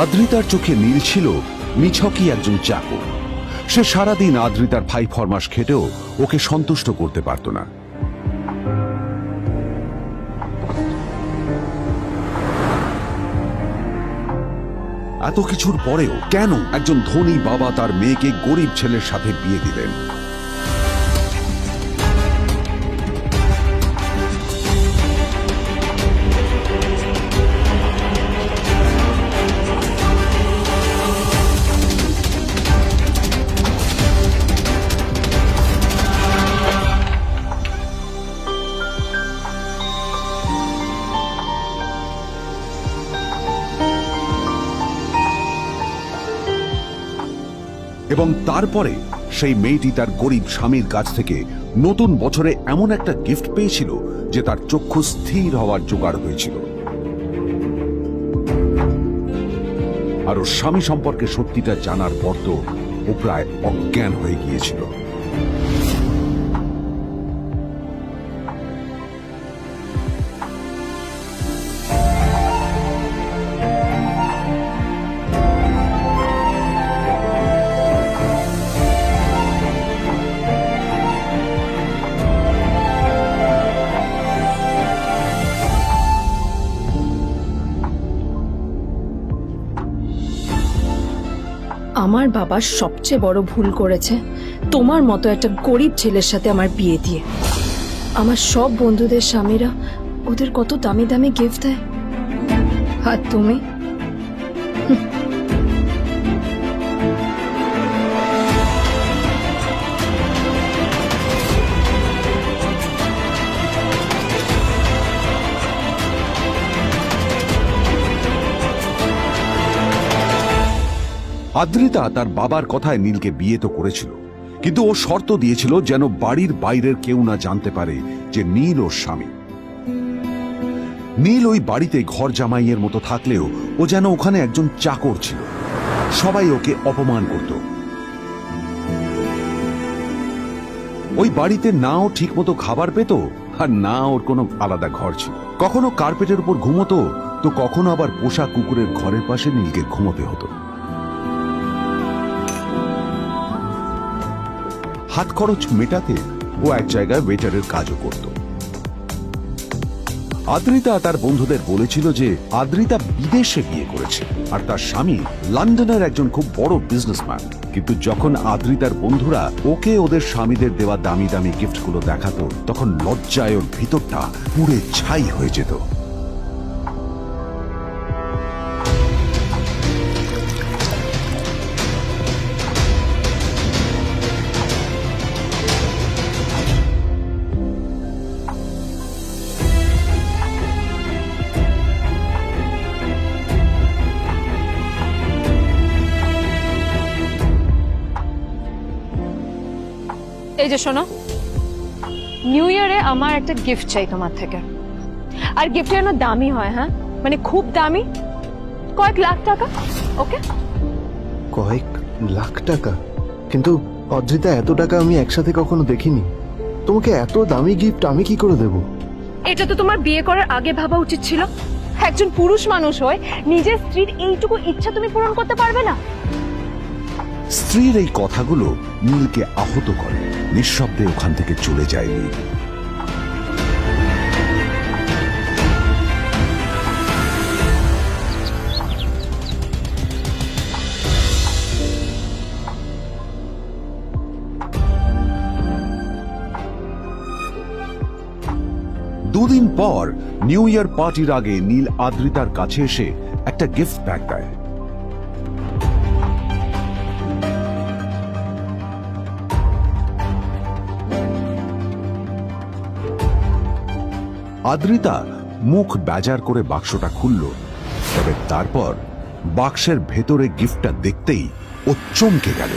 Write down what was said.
আদ্রিতার চোখে নীল ছিল নিছকই একজন চাকর। সে সারাদিন আদ্রিতার ভাই ফরমাস খেটেও ওকে সন্তুষ্ট করতে পারত না। এত কিছুর পরেও কেন একজন ধনী বাবা তার মেয়েকে গরিব ছেলের সাথে বিয়ে দিলেন? এবং তারপরে সেই মেয়েটি তার গরিব স্বামীর কাছ থেকে নতুন বছরে এমন একটা গিফট পেয়েছিল যে তার চক্ষু স্থির হওয়ার জোগাড় হয়েছিল। আর ওর স্বামী সম্পর্কে সত্যিটা জানার পর তো ও প্রায় অজ্ঞান হয়ে গিয়েছিল। আমার বাবা সবচেয়ে বড় ভুল করেছে তোমার মতো একটা গরিব ছেলের সাথে আমার বিয়ে দিয়ে। আমার সব বন্ধুদের স্বামীরা ওদের কত দামি দামি গিফট দেয়, আর তুমি আদ্রিতা তার বাবার কথায় নীলকে বিয়ে তো করেছিল, কিন্তু ও শর্ত দিয়েছিল যেন বাড়ির বাইরের কেউ না জানতে পারে যে নীল ওর স্বামী। নীল ওই বাড়িতে ঘর জামাইয়ের মতো থাকলেও ও যেন ওখানে একজন চাকর ছিল। সবাই ওকে অপমান করত। ওই বাড়িতে না ও ঠিক মতো খাবার পেত, আর না ওর কোনো আলাদা ঘর ছিল। কখনো কার্পেটের উপর ঘুমতো, তো কখনো আবার পোষা কুকুরের ঘরের পাশে নীলকে ঘুমোতে হতো। হাত খরচ মেটাতে ও এক জায়গায় ওয়েটারের কাজও করত। আদ্রিতা তার বন্ধুদের বলেছিল যে আদ্রিতা বিদেশে বিয়ে করেছে আর তার স্বামী লন্ডনের একজন খুব বড় বিজনেসম্যান। কিন্তু যখন আদ্রিতার বন্ধুরা ওকে ওদের স্বামীদের দেওয়া দামি দামি গিফটগুলো দেখাতো, তখন লজ্জায় ওর ভিতরটা পুড়ে ছাই হয়ে যেত। এই যে শোনো, নিউ ইয়ারে আমার একটা গিফট চাই তোমার থেকে। আর গিফট যেন দামি হয়, হ্যাঁ, মানে খুব দামি, কয়েক লাখ টাকা। ওকে? কয়েক লাখ টাকা? কিন্তু অদ্রিতা, এত টাকা আমি একসাথে কখনো দেখিনি। তোমাকে এত দামি গিফট আমি কি করে দেব? এটা তো তোমার বিয়ে করার আগে ভাবা উচিত ছিল। একজন পুরুষ মানুষ হয়ে নিজের স্ত্রীর এইটুকু ইচ্ছা তুমি পূরণ করতে পারবে না? স্ত্রীর এই কথাগুলো নীলকে আহত করে। নিঃশব্দে ওখান থেকে চলে যায় নীল। দুদিন পর নিউ ইয়ার পার্টির আগে নীল আদ্রিতার কাছে এসে একটা গিফট ব্যাগ দেয়। আদ্রিতা মুখ বেজার করে বাক্সটা খুলল, তবে তারপর বাক্সের ভেতরে গিফটটা দেখতেই ও চমকে গেল।